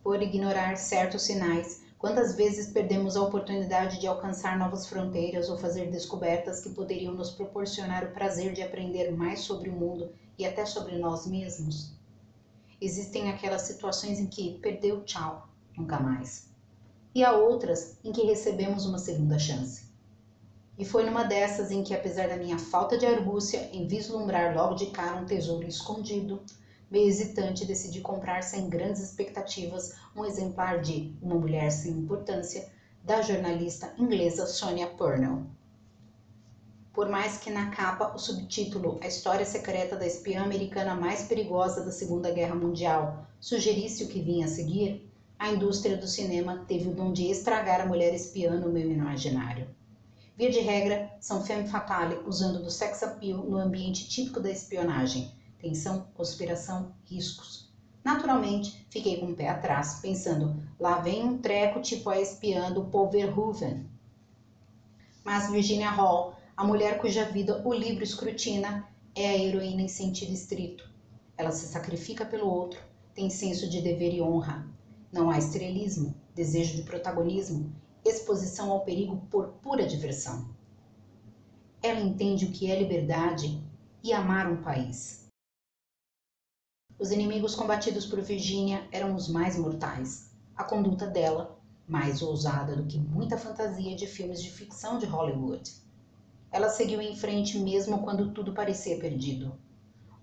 por ignorar certos sinais. Quantas vezes perdemos a oportunidade de alcançar novas fronteiras ou fazer descobertas que poderiam nos proporcionar o prazer de aprender mais sobre o mundo e até sobre nós mesmos? Existem aquelas situações em que perdeu, tchau, nunca mais. E há outras em que recebemos uma segunda chance. E foi numa dessas em que, apesar da minha falta de argúcia em vislumbrar logo de cara um tesouro escondido, meio hesitante, decidi comprar sem grandes expectativas um exemplar de Uma Mulher Sem Importância, da jornalista inglesa Sonia Purnell. Por mais que na capa o subtítulo A História Secreta da Espiã Americana Mais Perigosa da Segunda Guerra Mundial sugerisse o que vinha a seguir, a indústria do cinema teve o dom de estragar a mulher espiã no meu imaginário. Via de regra, são femme fatale usando do sex appeal no ambiente típico da espionagem. Tensão, conspiração, riscos. Naturalmente, fiquei com o pé atrás, pensando, lá vem um treco tipo a espiã do Paul Verhoeven. Mas Virginia Hall, a mulher cuja vida o livro escrutina, é a heroína em sentido estrito. Ela se sacrifica pelo outro, tem senso de dever e honra. Não há estrelismo, desejo de protagonismo, exposição ao perigo por pura diversão. Ela entende o que é liberdade e amar um país. Os inimigos combatidos por Virginia eram os mais mortais. A conduta dela, mais ousada do que muita fantasia de filmes de ficção de Hollywood. Ela seguiu em frente mesmo quando tudo parecia perdido.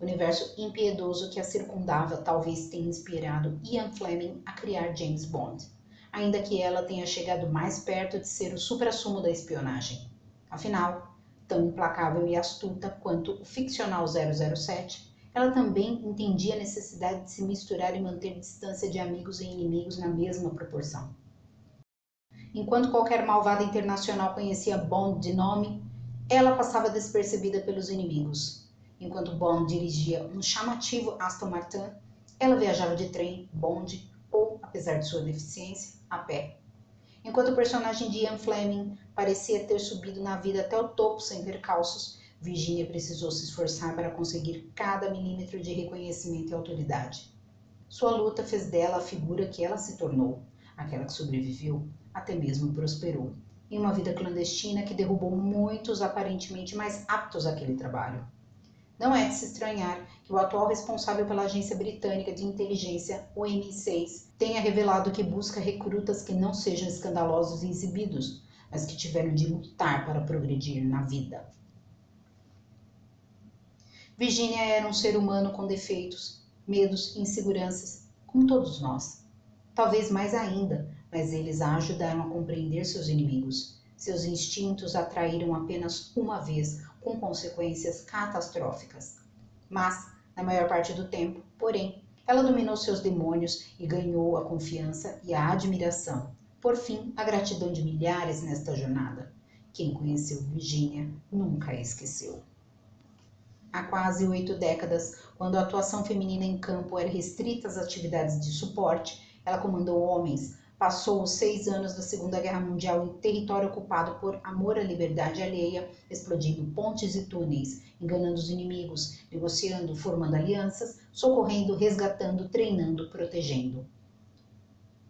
O universo impiedoso que a circundava talvez tenha inspirado Ian Fleming a criar James Bond, ainda que ela tenha chegado mais perto de ser o suprassumo da espionagem. Afinal, tão implacável e astuta quanto o ficcional 007, ela também entendia a necessidade de se misturar e manter distância de amigos e inimigos na mesma proporção. Enquanto qualquer malvada internacional conhecia Bond de nome, ela passava despercebida pelos inimigos. Enquanto Bond dirigia um chamativo Aston Martin, ela viajava de trem, bonde ou, apesar de sua deficiência, a pé. Enquanto o personagem de Ian Fleming parecia ter subido na vida até o topo sem percalços, Virginia precisou se esforçar para conseguir cada milímetro de reconhecimento e autoridade. Sua luta fez dela a figura que ela se tornou, aquela que sobreviveu, até mesmo prosperou, em uma vida clandestina que derrubou muitos aparentemente mais aptos àquele trabalho. Não é de se estranhar que o atual responsável pela agência britânica de inteligência, o MI6, tenha revelado que busca recrutas que não sejam escandalosos e exibidos, mas que tiveram de lutar para progredir na vida. Virginia era um ser humano com defeitos, medos e inseguranças, como todos nós. Talvez mais ainda, mas eles a ajudaram a compreender seus inimigos. Seus instintos a traíram apenas uma vez, com consequências catastróficas. Mas, na maior parte do tempo, porém, ela dominou seus demônios e ganhou a confiança e a admiração. Por fim, a gratidão de milhares nesta jornada. Quem conheceu Virginia nunca a esqueceu. Há quase 8 décadas, quando a atuação feminina em campo era restrita às atividades de suporte, ela comandou homens, passou os 6 anos da Segunda Guerra Mundial em território ocupado por amor à liberdade alheia, explodindo pontes e túneis, enganando os inimigos, negociando, formando alianças, socorrendo, resgatando, treinando, protegendo.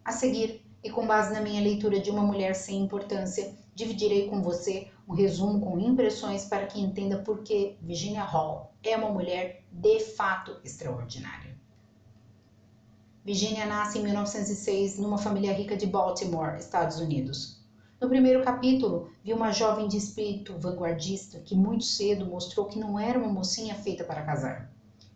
A seguir, e com base na minha leitura de Uma Mulher Sem Importância, dividirei com você um resumo com impressões para que entenda por que Virginia Hall é uma mulher de fato extraordinária. Virginia nasce em 1906 numa família rica de Baltimore, Estados Unidos. No primeiro capítulo, vi uma jovem de espírito vanguardista que muito cedo mostrou que não era uma mocinha feita para casar.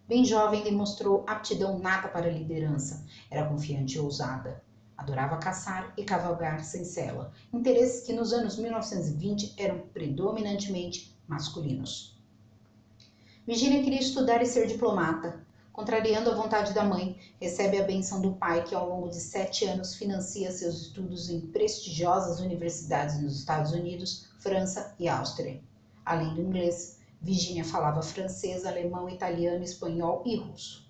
Bem jovem, demonstrou aptidão nata para a liderança, era confiante e ousada. Adorava caçar e cavalgar sem sela, interesses que nos anos 1920 eram predominantemente masculinos. Virginia queria estudar e ser diplomata. Contrariando a vontade da mãe, recebe a bênção do pai, que ao longo de 7 anos financia seus estudos em prestigiosas universidades nos Estados Unidos, França e Áustria. Além do inglês, Virginia falava francês, alemão, italiano, espanhol e russo.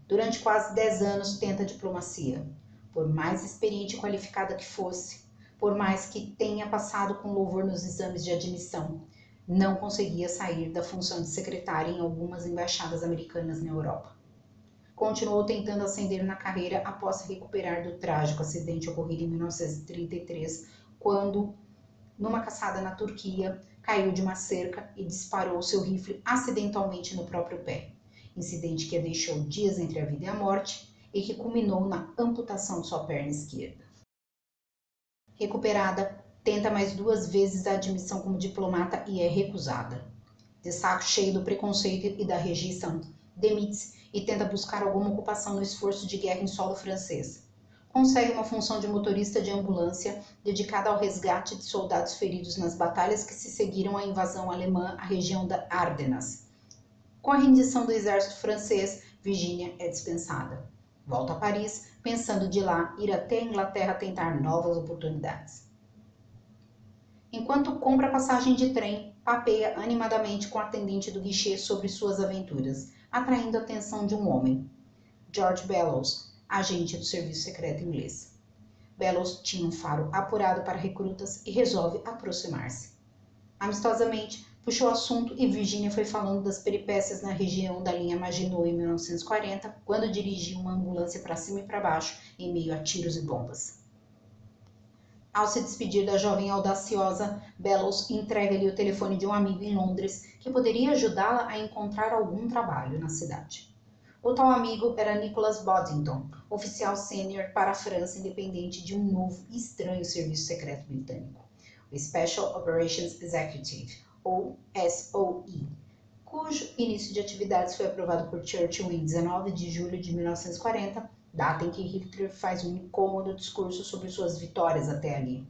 Durante quase 10 anos tenta a diplomacia. Por mais experiente e qualificada que fosse, por mais que tenha passado com louvor nos exames de admissão, não conseguia sair da função de secretária em algumas embaixadas americanas na Europa. continuou tentando ascender na carreira após se recuperar do trágico acidente ocorrido em 1933, quando, numa caçada na Turquia, caiu de uma cerca e disparou seu rifle acidentalmente no próprio pé. Incidente que a deixou dias entre a vida e a morte e que culminou na amputação de sua perna esquerda. Recuperada, tenta mais 2 vezes a admissão como diplomata e é recusada. De saco cheio do preconceito e da rejeição, demite-se e tenta buscar alguma ocupação no esforço de guerra em solo francês. Consegue uma função de motorista de ambulância dedicada ao resgate de soldados feridos nas batalhas que se seguiram à invasão alemã à região da Ardenas. Com a rendição do exército francês, Virginia é dispensada. Volta a Paris, pensando de lá ir até a Inglaterra tentar novas oportunidades. Enquanto compra passagem de trem, papeia animadamente com a atendente do guichê sobre suas aventuras, atraindo a atenção de um homem, George Bellows, agente do serviço secreto inglês. Bellows tinha um faro apurado para recrutas e resolve aproximar-se. Amistosamente, puxou o assunto e Virginia foi falando das peripécias na região da linha Maginot em 1940, quando dirigia uma ambulância para cima e para baixo, em meio a tiros e bombas. Ao se despedir da jovem audaciosa, Bellows entrega-lhe o telefone de um amigo em Londres que poderia ajudá-la a encontrar algum trabalho na cidade. O tal amigo era Nicholas Boddington, oficial sênior para a França independente de um novo e estranho serviço secreto britânico, o Special Operations Executive, ou SOE, cujo início de atividades foi aprovado por Churchill em 19 de julho de 1940, data em que Hitler faz um incômodo discurso sobre suas vitórias até ali.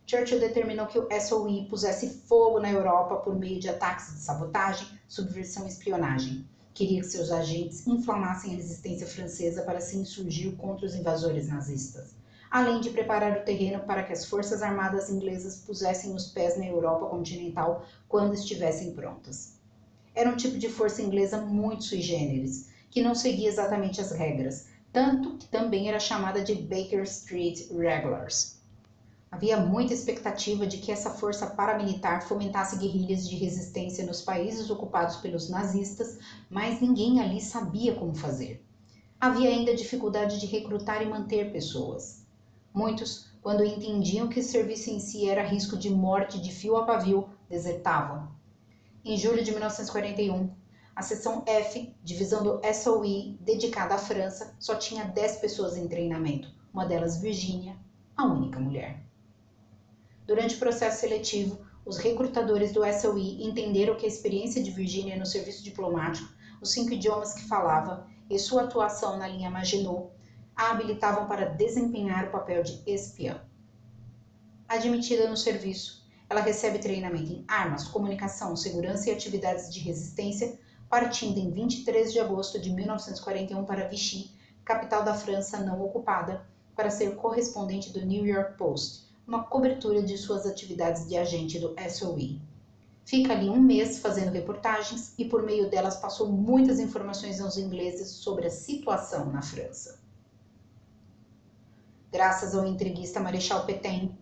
Churchill determinou que o SOE pusesse fogo na Europa por meio de ataques de sabotagem, subversão e espionagem. Queria que seus agentes inflamassem a resistência francesa para se insurgir contra os invasores nazistas, além de preparar o terreno para que as forças armadas inglesas pusessem os pés na Europa continental quando estivessem prontas. Era um tipo de força inglesa muito sui generis, que não seguia exatamente as regras, tanto que também era chamada de Baker Street Regulars. Havia muita expectativa de que essa força paramilitar fomentasse guerrilhas de resistência nos países ocupados pelos nazistas, mas ninguém ali sabia como fazer. Havia ainda dificuldade de recrutar e manter pessoas. Muitos, quando entendiam que o serviço em si era risco de morte de fio a pavio, desertavam. Em julho de 1941, a seção F, divisão do SOE, dedicada à França, só tinha 10 pessoas em treinamento, uma delas Virginia, a única mulher. Durante o processo seletivo, os recrutadores do SOE entenderam que a experiência de Virginia no serviço diplomático, os 5 idiomas que falava e sua atuação na linha Maginot a habilitavam para desempenhar o papel de espiã. Admitida no serviço, ela recebe treinamento em armas, comunicação, segurança e atividades de resistência, partindo em 23 de agosto de 1941 para Vichy, capital da França não ocupada, para ser correspondente do New York Post, uma cobertura de suas atividades de agente do SOE. Fica ali um mês fazendo reportagens e por meio delas passou muitas informações aos ingleses sobre a situação na França. Graças ao intriguista Marechal Pétain,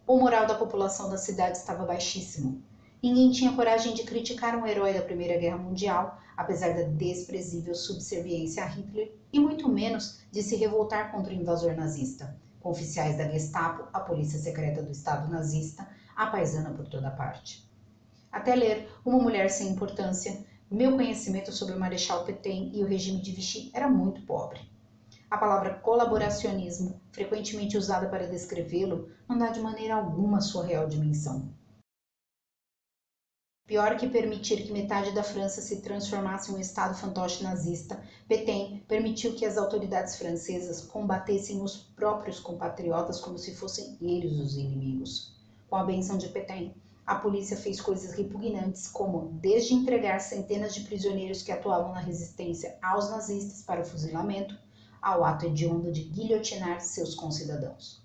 o moral da população da cidade estava baixíssimo. Ninguém tinha coragem de criticar um herói da Primeira Guerra Mundial, apesar da desprezível subserviência a Hitler, e muito menos de se revoltar contra o invasor nazista, com oficiais da Gestapo, a polícia secreta do Estado nazista, a paisana por toda parte. Até ler Uma Mulher Sem Importância, meu conhecimento sobre o Marechal Pétain e o regime de Vichy era muito pobre. A palavra colaboracionismo, frequentemente usada para descrevê-lo, não dá de maneira alguma sua real dimensão. Pior que permitir que metade da França se transformasse em um estado fantoche nazista, Pétain permitiu que as autoridades francesas combatessem os próprios compatriotas como se fossem eles os inimigos. Com a bênção de Pétain, a polícia fez coisas repugnantes como desde entregar centenas de prisioneiros que atuavam na resistência aos nazistas para o fuzilamento, ao ato hediondo de guilhotinar seus concidadãos.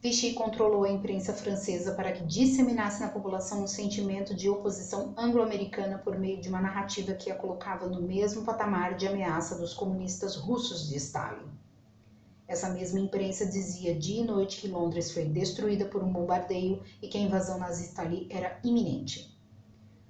Vichy controlou a imprensa francesa para que disseminasse na população um sentimento de oposição anglo-americana por meio de uma narrativa que a colocava no mesmo patamar de ameaça dos comunistas russos de Stalin. Essa mesma imprensa dizia dia e noite que Londres foi destruída por um bombardeio e que a invasão nazista ali era iminente.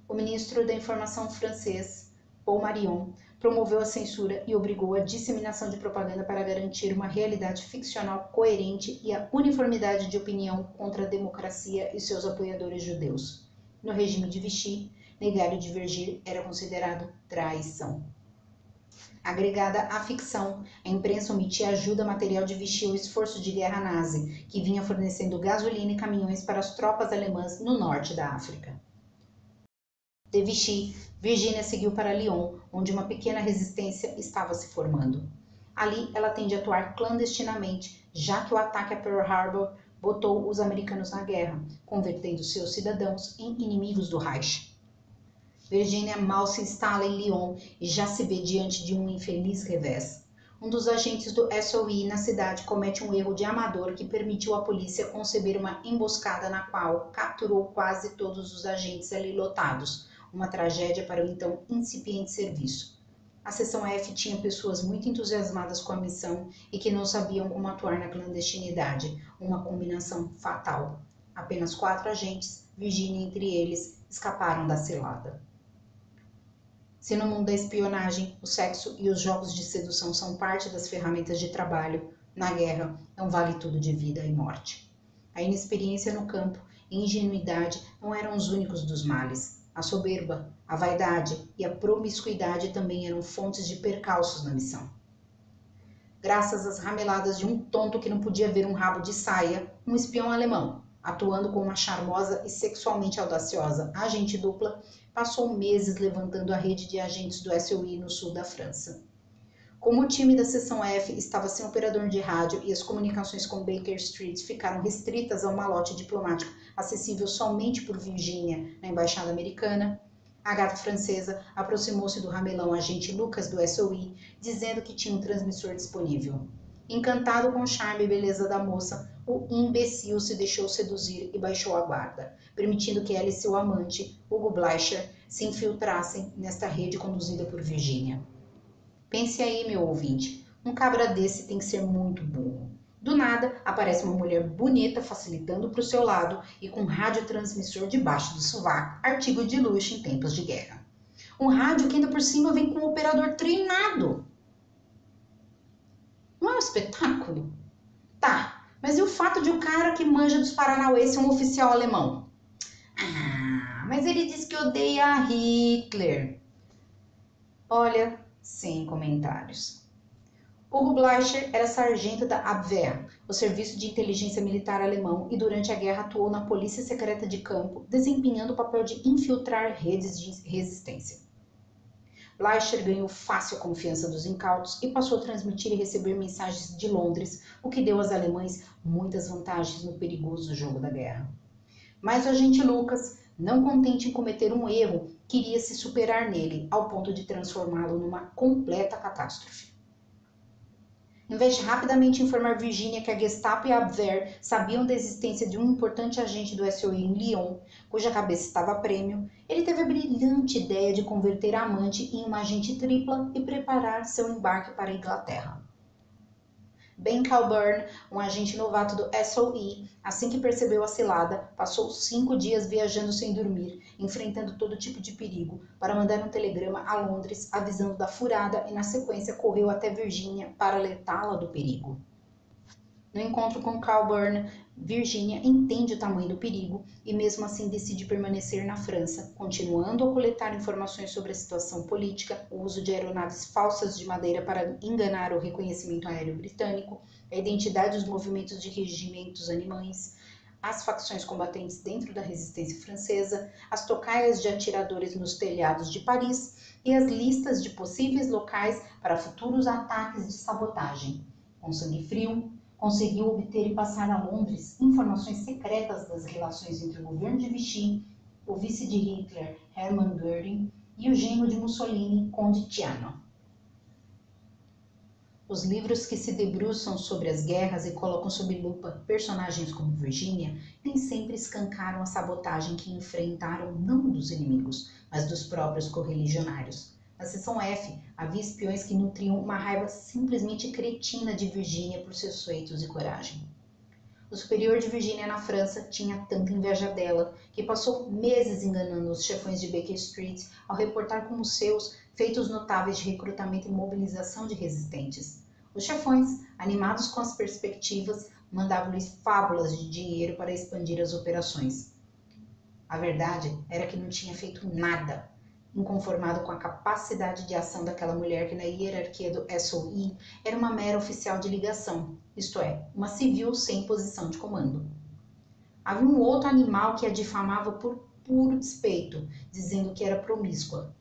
O ministro da Informação francês, Paul Marion, promoveu a censura e obrigou a disseminação de propaganda para garantir uma realidade ficcional coerente e a uniformidade de opinião contra a democracia e seus apoiadores judeus. No regime de Vichy, negar e divergir era considerado traição. Agregada à ficção, a imprensa omitia ajuda material de Vichy ao esforço de guerra nazi, que vinha fornecendo gasolina e caminhões para as tropas alemãs no norte da África. De Vichy, Virginia seguiu para Lyon, onde uma pequena resistência estava se formando. Ali, ela tende a atuar clandestinamente, já que o ataque a Pearl Harbor botou os americanos na guerra, convertendo seus cidadãos em inimigos do Reich. Virginia mal se instala em Lyon e já se vê diante de um infeliz revés. Um dos agentes do SOE na cidade comete um erro de amador que permitiu à polícia conceber uma emboscada na qual capturou quase todos os agentes ali lotados, uma tragédia para o então incipiente serviço. A seção F tinha pessoas muito entusiasmadas com a missão e que não sabiam como atuar na clandestinidade, uma combinação fatal. Apenas 4 agentes, Virginia entre eles, escaparam da cilada. Se no mundo da espionagem, o sexo e os jogos de sedução são parte das ferramentas de trabalho, na guerra é um vale-tudo de vida e morte. A inexperiência no campo e a ingenuidade não eram os únicos dos males. A soberba, a vaidade e a promiscuidade também eram fontes de percalços na missão. Graças às rameladas de um tonto que não podia ver um rabo de saia, um espião alemão, atuando como uma charmosa e sexualmente audaciosa agente dupla, passou meses levantando a rede de agentes do SOE no sul da França. Como o time da seção F estava sem operador de rádio e as comunicações com Baker Street ficaram restritas a um malote diplomático acessível somente por Virginia na embaixada americana, a gata francesa aproximou-se do ramelão agente Lucas do SOE, dizendo que tinha um transmissor disponível. Encantado com o charme e beleza da moça, o imbecil se deixou seduzir e baixou a guarda, permitindo que ela e seu amante, Hugo Bleicher, se infiltrassem nesta rede conduzida por Virginia. Pense aí, meu ouvinte, um cabra desse tem que ser muito burro. Do nada, aparece uma mulher bonita facilitando para o seu lado e com um radiotransmissor debaixo do sovaco, artigo de luxo em tempos de guerra. Um rádio que ainda por cima vem com um operador treinado. Não é um espetáculo? Tá, mas e o fato de o cara que manja dos Paranauê ser um oficial alemão? Ah, mas ele diz que odeia Hitler. Olha, sem comentários. Hugo Bleicher era sargento da Abwehr, o serviço de inteligência militar alemão, e durante a guerra atuou na polícia secreta de campo, desempenhando o papel de infiltrar redes de resistência. Bleicher ganhou fácil a confiança dos incautos e passou a transmitir e receber mensagens de Londres, o que deu aos alemães muitas vantagens no perigoso jogo da guerra. Mas o agente Lucas, não contente em cometer um erro, queria se superar nele, ao ponto de transformá-lo numa completa catástrofe. Em vez de rapidamente informar Virginia que a Gestapo e a Abwehr sabiam da existência de um importante agente do SOE em Lyon, cuja cabeça estava a prêmio, ele teve a brilhante ideia de converter a amante em uma agente tripla e preparar seu embarque para a Inglaterra. Ben Calburn, um agente novato do SOE, assim que percebeu a cilada, passou 5 dias viajando sem dormir, enfrentando todo tipo de perigo, para mandar um telegrama a Londres avisando da furada e, na sequência, correu até Virginia para alertá-la do perigo. No encontro com Calburn, Virginia entende o tamanho do perigo e mesmo assim decide permanecer na França, continuando a coletar informações sobre a situação política, o uso de aeronaves falsas de madeira para enganar o reconhecimento aéreo britânico, a identidade dos movimentos de regimentos alemães, as facções combatentes dentro da resistência francesa, as tocaias de atiradores nos telhados de Paris e as listas de possíveis locais para futuros ataques de sabotagem. Com sangue frio, conseguiu obter e passar a Londres informações secretas das relações entre o governo de Vichy, o vice de Hitler, Hermann Göring, e o genro de Mussolini, Conde Ciano. Os livros que se debruçam sobre as guerras e colocam sob lupa personagens como Virginia nem sempre escancaram a sabotagem que enfrentaram não dos inimigos, mas dos próprios correligionários. Na seção F, havia espiões que nutriam uma raiva simplesmente cretina de Virginia por seus feitos e coragem. O superior de Virginia na França tinha tanta inveja dela que passou meses enganando os chefões de Baker Street ao reportar como seus feitos notáveis de recrutamento e mobilização de resistentes. Os chefões, animados com as perspectivas, mandavam-lhes fábulas de dinheiro para expandir as operações. A verdade era que não tinha feito nada. Inconformado com a capacidade de ação daquela mulher que na hierarquia do SOE era uma mera oficial de ligação, isto é, uma civil sem posição de comando. Havia um outro animal que a difamava por puro despeito, dizendo que era promíscua.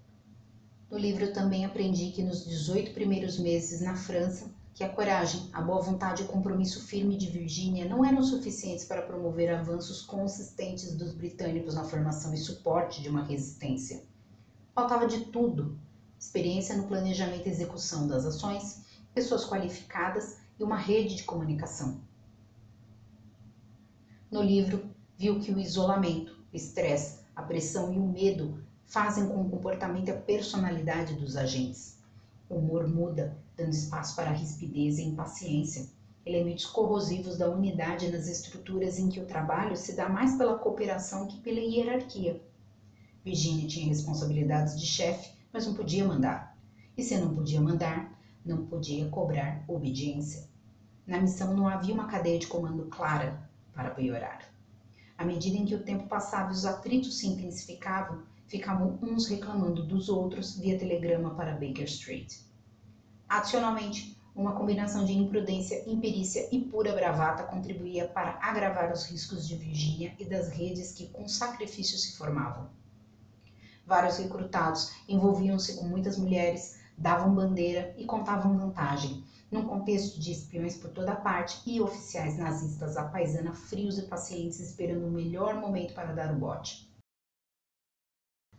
No livro também aprendi que nos 18 primeiros meses na França, que a coragem, a boa vontade e o compromisso firme de Virginia não eram suficientes para promover avanços consistentes dos britânicos na formação e suporte de uma resistência. Faltava de tudo: experiência no planejamento e execução das ações, pessoas qualificadas e uma rede de comunicação. No livro, viu que o isolamento, o estresse, a pressão e o medo fazem com o comportamento e a personalidade dos agentes. O humor muda, dando espaço para a rispidez e impaciência, elementos corrosivos da unidade nas estruturas em que o trabalho se dá mais pela cooperação que pela hierarquia. Virginia tinha responsabilidades de chefe, mas não podia mandar. E se não podia mandar, não podia cobrar obediência. Na missão não havia uma cadeia de comando clara, para piorar. À medida em que o tempo passava e os atritos se intensificavam, ficavam uns reclamando dos outros via telegrama para Baker Street. Adicionalmente, uma combinação de imprudência, imperícia e pura bravata contribuía para agravar os riscos de Virginia e das redes que com sacrifício se formavam. Vários recrutados envolviam-se com muitas mulheres, davam bandeira e contavam vantagem, num contexto de espiões por toda parte e oficiais nazistas à paisana frios e pacientes esperando o melhor momento para dar o bote.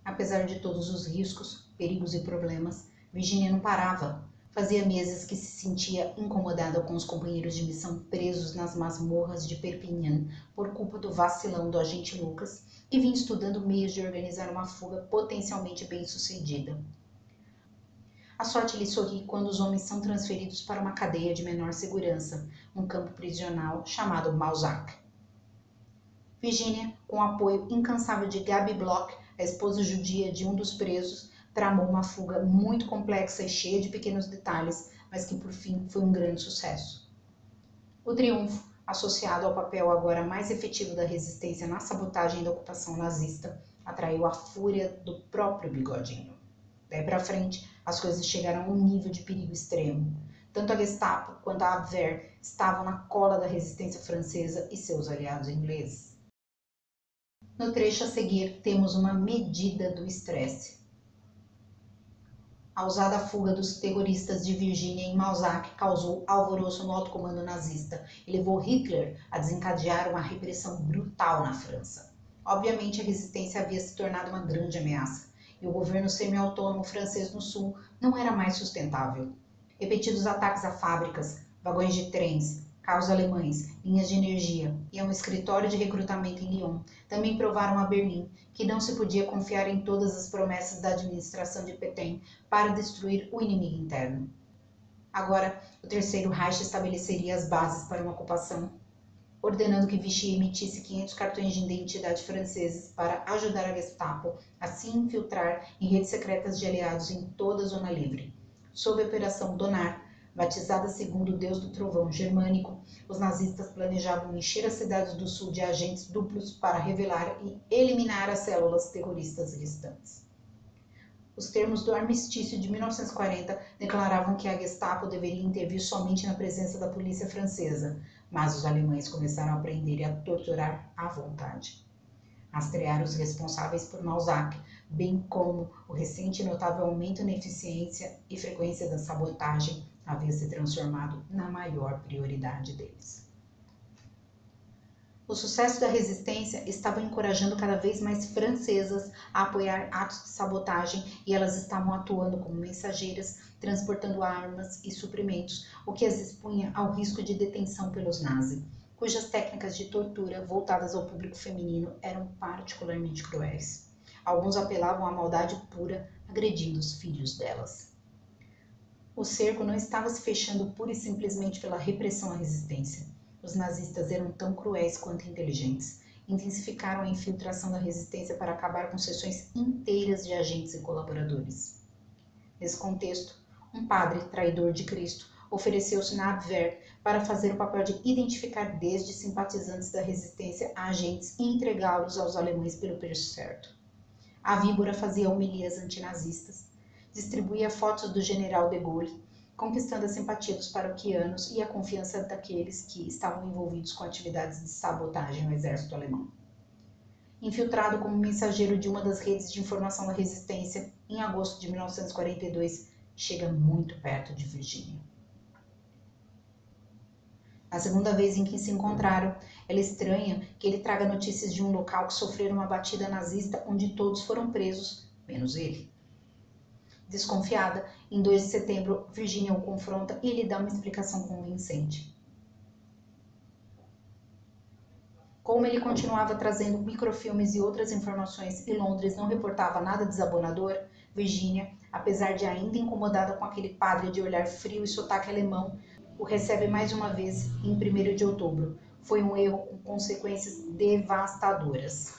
Apesar de todos os riscos, perigos e problemas, Virginia não parava. Fazia meses que se sentia incomodada com os companheiros de missão presos nas masmorras de Perpignan por culpa do vacilão do agente Lucas e vinha estudando meios de organizar uma fuga potencialmente bem-sucedida. A sorte lhe sorri quando os homens são transferidos para uma cadeia de menor segurança, um campo prisional chamado Malzac. Virginia, com o apoio incansável de Gaby Bloch, a esposa judia de um dos presos, tramou uma fuga muito complexa e cheia de pequenos detalhes, mas que por fim foi um grande sucesso. O triunfo, associado ao papel agora mais efetivo da resistência na sabotagem da ocupação nazista, atraiu a fúria do próprio Bigodinho. Daí para frente, as coisas chegaram a um nível de perigo extremo. Tanto a Gestapo quanto a Abwehr estavam na cola da resistência francesa e seus aliados ingleses. No trecho a seguir, temos uma medida do estresse. A ousada fuga dos terroristas de Virginia em Malzac causou alvoroço no alto comando nazista e levou Hitler a desencadear uma repressão brutal na França. Obviamente, a resistência havia se tornado uma grande ameaça e o governo semi-autônomo francês no sul não era mais sustentável. Repetidos ataques a fábricas, vagões de trens, carros alemães, linhas de energia e a um escritório de recrutamento em Lyon também provaram a Berlim que não se podia confiar em todas as promessas da administração de Pétain para destruir o inimigo interno. Agora, o Terceiro Reich estabeleceria as bases para uma ocupação, ordenando que Vichy emitisse 500 cartões de identidade franceses para ajudar a Gestapo a se infiltrar em redes secretas de aliados em toda a Zona Livre. Sob a Operação Donar, batizada segundo o deus do trovão germânico, os nazistas planejavam encher as cidades do sul de agentes duplos para revelar e eliminar as células terroristas restantes. Os termos do armistício de 1940 declaravam que a Gestapo deveria intervir somente na presença da polícia francesa, mas os alemães começaram a prender e a torturar à vontade. Rastrear os responsáveis por Malzac, bem como o recente e notável aumento na eficiência e frequência da sabotagem, havia se transformado na maior prioridade deles. O sucesso da resistência estava encorajando cada vez mais francesas a apoiar atos de sabotagem e elas estavam atuando como mensageiras, transportando armas e suprimentos, o que as expunha ao risco de detenção pelos nazis, cujas técnicas de tortura voltadas ao público feminino eram particularmente cruéis. Alguns apelavam à maldade pura, agredindo os filhos delas. O cerco não estava se fechando pura e simplesmente pela repressão à resistência. Os nazistas eram tão cruéis quanto inteligentes. Intensificaram a infiltração da resistência para acabar com seções inteiras de agentes e colaboradores. Nesse contexto, um padre, traidor de Cristo, ofereceu-se na Abwehr para fazer o papel de identificar desde simpatizantes da resistência a agentes e entregá-los aos alemães pelo preço certo. A víbora fazia homilias antinazistas, distribuía fotos do general de Gaulle, conquistando a simpatia dos paroquianos e a confiança daqueles que estavam envolvidos com atividades de sabotagem no exército alemão. Infiltrado como mensageiro de uma das redes de informação da resistência, em agosto de 1942, chega muito perto de Virgínia. A segunda vez em que se encontraram, ela estranha que ele traga notícias de um local que sofreu uma batida nazista onde todos foram presos, menos ele. Desconfiada, em 2 de setembro, Virginia o confronta e lhe dá uma explicação convincente. Como ele continuava trazendo microfilmes e outras informações e Londres não reportava nada desabonador, Virginia, apesar de ainda incomodada com aquele padre de olhar frio e sotaque alemão, o recebe mais uma vez em 1º de outubro. Foi um erro com consequências devastadoras.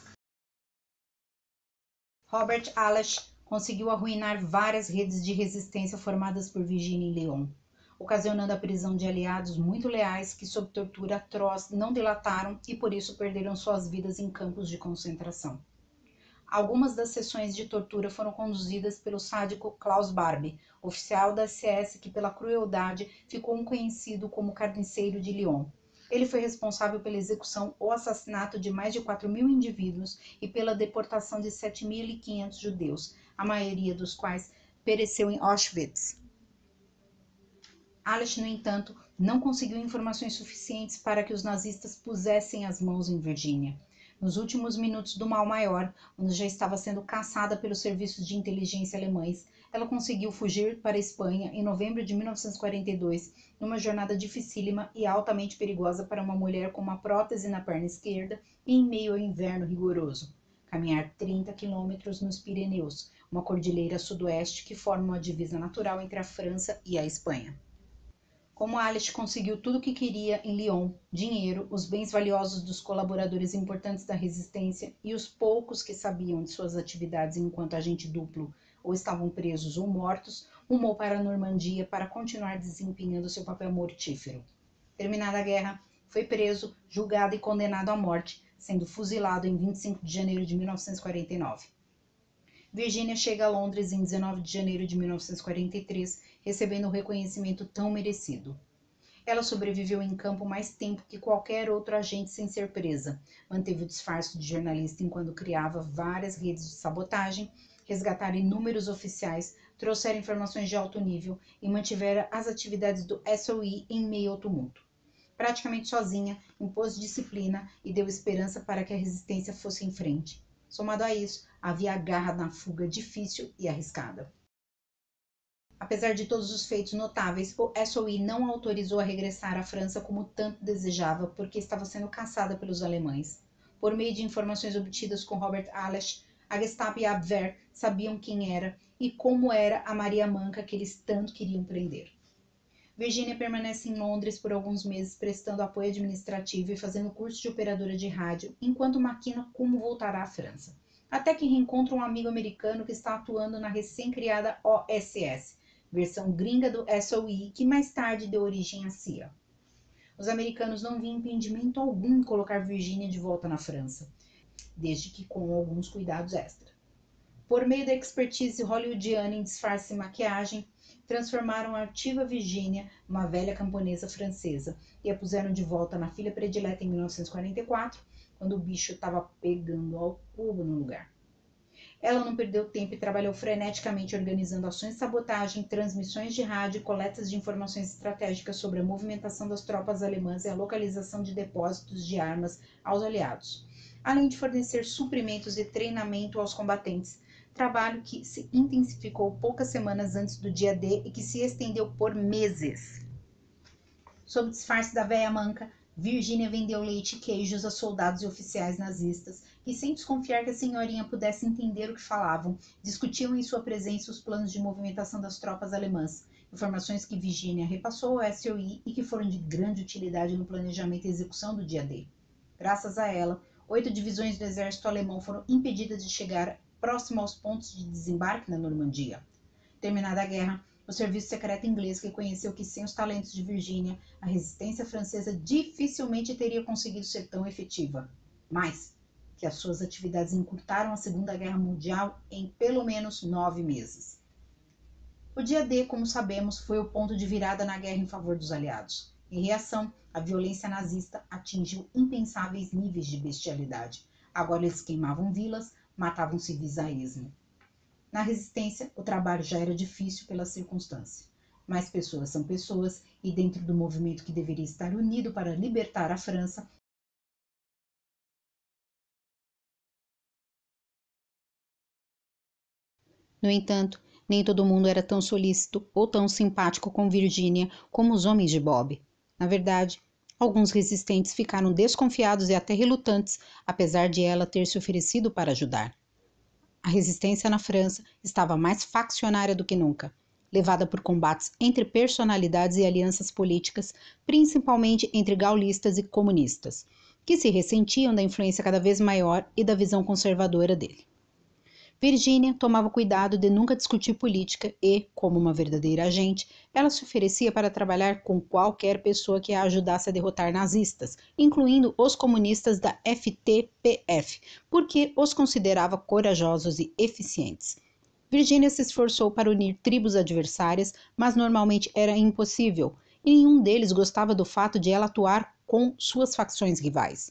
Robert Alash conseguiu arruinar várias redes de resistência formadas por Virginia em Lyon, ocasionando a prisão de aliados muito leais que, sob tortura atroz, não delataram e por isso perderam suas vidas em campos de concentração. Algumas das sessões de tortura foram conduzidas pelo sádico Klaus Barbie, oficial da SS que, pela crueldade, ficou conhecido como Carniceiro de Lyon. Ele foi responsável pela execução ou assassinato de mais de 4.000 indivíduos e pela deportação de 7.500 judeus, a maioria dos quais pereceu em Auschwitz. Alash, no entanto, não conseguiu informações suficientes para que os nazistas pusessem as mãos em Virginia. Nos últimos minutos do mal maior, onde já estava sendo caçada pelos serviços de inteligência alemães, ela conseguiu fugir para a Espanha em novembro de 1942, numa jornada dificílima e altamente perigosa para uma mulher com uma prótese na perna esquerda e em meio ao inverno rigoroso. Caminhar 30 quilômetros nos Pirineus, uma cordilheira sudoeste que forma uma divisa natural entre a França e a Espanha. Como Alash conseguiu tudo o que queria em Lyon, dinheiro, os bens valiosos dos colaboradores importantes da resistência e os poucos que sabiam de suas atividades enquanto agente duplo ou estavam presos ou mortos, rumou para a Normandia para continuar desempenhando seu papel mortífero. Terminada a guerra, foi preso, julgado e condenado à morte, sendo fuzilado em 25 de janeiro de 1949. Virginia chega a Londres em 19 de janeiro de 1943, recebendo o reconhecimento tão merecido. Ela sobreviveu em campo mais tempo que qualquer outro agente sem ser presa, manteve o disfarce de jornalista enquanto criava várias redes de sabotagem, resgatara inúmeros oficiais, trouxera informações de alto nível e mantivera as atividades do SOE em meio ao tumulto. Praticamente sozinha, impôs disciplina e deu esperança para que a resistência fosse em frente. Somado a isso, havia a garra na fuga difícil e arriscada. Apesar de todos os feitos notáveis, o SOE não a autorizou a regressar à França como tanto desejava, porque estava sendo caçada pelos alemães. Por meio de informações obtidas com Robert Alash, a Gestapo e a Abwehr sabiam quem era e como era a Maria Manca que eles tanto queriam prender. Virginia permanece em Londres por alguns meses prestando apoio administrativo e fazendo curso de operadora de rádio, enquanto maquina como voltará à França. Até que reencontra um amigo americano que está atuando na recém-criada OSS, versão gringa do SOE, que mais tarde deu origem à CIA. Os americanos não viam impedimento algum em colocar Virginia de volta na França, desde que com alguns cuidados extra. Por meio da expertise hollywoodiana em disfarce e maquiagem, transformaram a ativa Virginia, uma velha camponesa francesa, e a puseram de volta na filha predileta em 1944, quando o bicho estava pegando ao cubo no lugar. Ela não perdeu tempo e trabalhou freneticamente organizando ações de sabotagem, transmissões de rádio e coletas de informações estratégicas sobre a movimentação das tropas alemãs e a localização de depósitos de armas aos aliados, além de fornecer suprimentos e treinamento aos combatentes, trabalho que se intensificou poucas semanas antes do dia D e que se estendeu por meses. Sob disfarce da véia manca, Virginia vendeu leite e queijos a soldados e oficiais nazistas, que, sem desconfiar que a senhorinha pudesse entender o que falavam, discutiam em sua presença os planos de movimentação das tropas alemãs, informações que Virginia repassou ao SOI e que foram de grande utilidade no planejamento e execução do dia D. Graças a ela, 8 divisões do exército alemão foram impedidas de chegar próximo aos pontos de desembarque na Normandia. Terminada a guerra, o serviço secreto inglês reconheceu que sem os talentos de Virginia, a resistência francesa dificilmente teria conseguido ser tão efetiva, mas que as suas atividades encurtaram a Segunda Guerra Mundial em pelo menos 9 meses. O dia D, como sabemos, foi o ponto de virada na guerra em favor dos aliados. Em reação, a violência nazista atingiu impensáveis níveis de bestialidade. Agora eles queimavam vilas, matavam civis a esmo. Na resistência, o trabalho já era difícil pela circunstância. Mas pessoas são pessoas, e dentro do movimento que deveria estar unido para libertar a França, no entanto, nem todo mundo era tão solícito ou tão simpático com Virginia como os homens de Bob. Na verdade, alguns resistentes ficaram desconfiados e até relutantes, apesar de ela ter se oferecido para ajudar. A resistência na França estava mais faccionária do que nunca, levada por combates entre personalidades e alianças políticas, principalmente entre gaullistas e comunistas, que se ressentiam da influência cada vez maior e da visão conservadora dele. Virginia tomava cuidado de nunca discutir política e, como uma verdadeira agente, ela se oferecia para trabalhar com qualquer pessoa que a ajudasse a derrotar nazistas, incluindo os comunistas da FTPF, porque os considerava corajosos e eficientes. Virginia se esforçou para unir tribos adversárias, mas normalmente era impossível, e nenhum deles gostava do fato de ela atuar com suas facções rivais.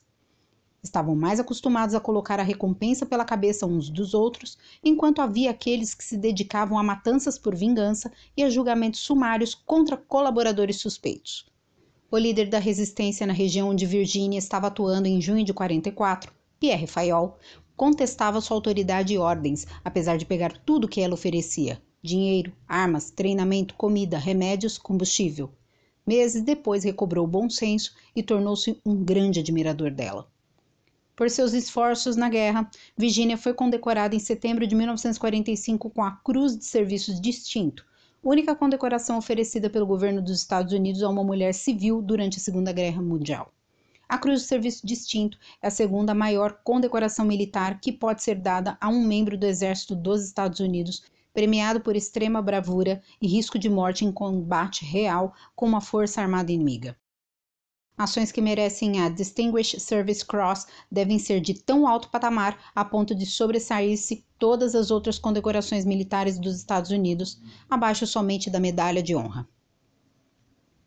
Estavam mais acostumados a colocar a recompensa pela cabeça uns dos outros, enquanto havia aqueles que se dedicavam a matanças por vingança e a julgamentos sumários contra colaboradores suspeitos. O líder da resistência na região onde Virginia estava atuando em junho de 44, Pierre Fayolle, contestava sua autoridade e ordens, apesar de pegar tudo que ela oferecia: dinheiro, armas, treinamento, comida, remédios, combustível. Meses depois recobrou o bom senso e tornou-se um grande admirador dela. Por seus esforços na guerra, Virginia foi condecorada em setembro de 1945 com a Cruz de Serviço Distinto, única condecoração oferecida pelo governo dos Estados Unidos a uma mulher civil durante a Segunda Guerra Mundial. A Cruz de Serviço Distinto é a segunda maior condecoração militar que pode ser dada a um membro do Exército dos Estados Unidos, premiado por extrema bravura e risco de morte em combate real com uma força armada inimiga. Ações que merecem a Distinguished Service Cross devem ser de tão alto patamar a ponto de sobressair-se todas as outras condecorações militares dos Estados Unidos, abaixo somente da Medalha de Honra.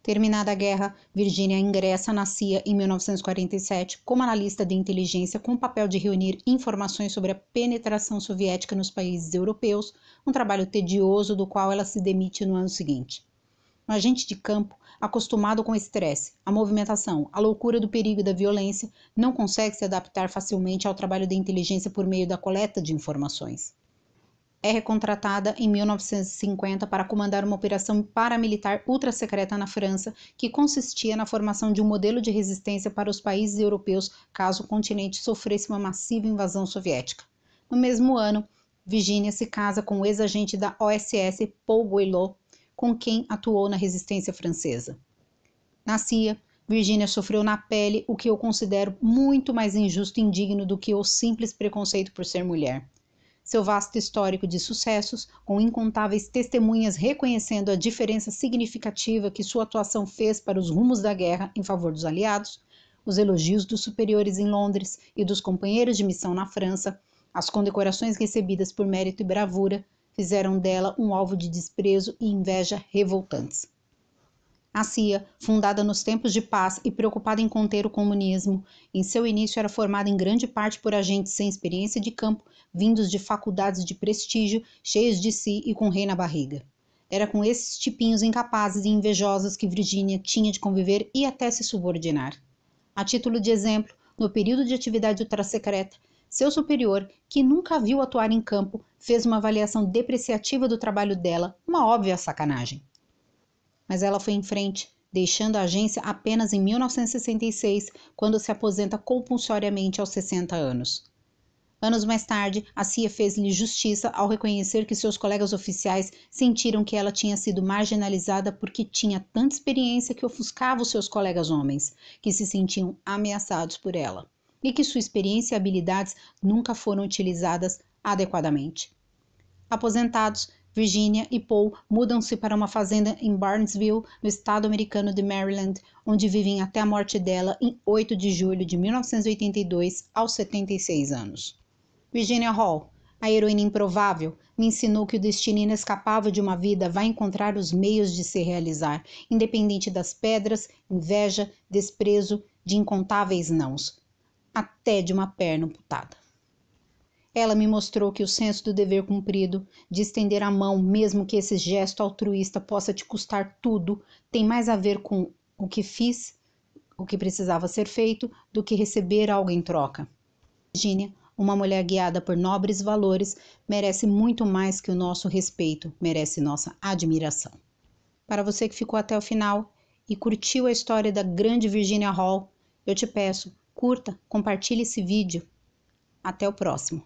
Terminada a guerra, Virginia ingressa na CIA em 1947 como analista de inteligência com o papel de reunir informações sobre a penetração soviética nos países europeus, um trabalho tedioso do qual ela se demite no ano seguinte. Um agente de campo, acostumado com o estresse, a movimentação, a loucura do perigo e da violência, não consegue se adaptar facilmente ao trabalho de inteligência por meio da coleta de informações. É recontratada em 1950 para comandar uma operação paramilitar ultrasecreta na França, que consistia na formação de um modelo de resistência para os países europeus caso o continente sofresse uma massiva invasão soviética. No mesmo ano, Virginia se casa com o ex-agente da OSS, Paul Guillot, com quem atuou na resistência francesa. Na CIA, Virginia sofreu na pele o que eu considero muito mais injusto e indigno do que o simples preconceito por ser mulher. Seu vasto histórico de sucessos, com incontáveis testemunhas reconhecendo a diferença significativa que sua atuação fez para os rumos da guerra em favor dos aliados, os elogios dos superiores em Londres e dos companheiros de missão na França, as condecorações recebidas por mérito e bravura, fizeram dela um alvo de desprezo e inveja revoltantes. A CIA, fundada nos tempos de paz e preocupada em conter o comunismo, em seu início era formada em grande parte por agentes sem experiência de campo, vindos de faculdades de prestígio, cheios de si e com rei na barriga. Era com esses tipinhos incapazes e invejosos que Virginia tinha de conviver e até se subordinar. A título de exemplo, no período de atividade ultrassecreta, seu superior, que nunca a viu atuar em campo, fez uma avaliação depreciativa do trabalho dela, uma óbvia sacanagem. Mas ela foi em frente, deixando a agência apenas em 1966, quando se aposenta compulsoriamente aos 60 anos. Anos mais tarde, a CIA fez-lhe justiça ao reconhecer que seus colegas oficiais sentiram que ela tinha sido marginalizada porque tinha tanta experiência que ofuscava os seus colegas homens, que se sentiam ameaçados por ela, e que sua experiência e habilidades nunca foram utilizadas adequadamente. Aposentados, Virginia e Paul mudam-se para uma fazenda em Barnesville, no estado americano de Maryland, onde vivem até a morte dela em 8 de julho de 1982, aos 76 anos. Virginia Hall, a heroína improvável, me ensinou que o destino inescapável de uma vida vai encontrar os meios de se realizar, independente das pedras, inveja, desprezo, de incontáveis nãos, até de uma perna amputada. Ela me mostrou que o senso do dever cumprido, de estender a mão, mesmo que esse gesto altruísta possa te custar tudo, tem mais a ver com o que fiz, o que precisava ser feito, do que receber algo em troca. Virginia, uma mulher guiada por nobres valores, merece muito mais que o nosso respeito, merece nossa admiração. Para você que ficou até o final e curtiu a história da grande Virginia Hall, eu te peço, curta, compartilhe esse vídeo. Até o próximo.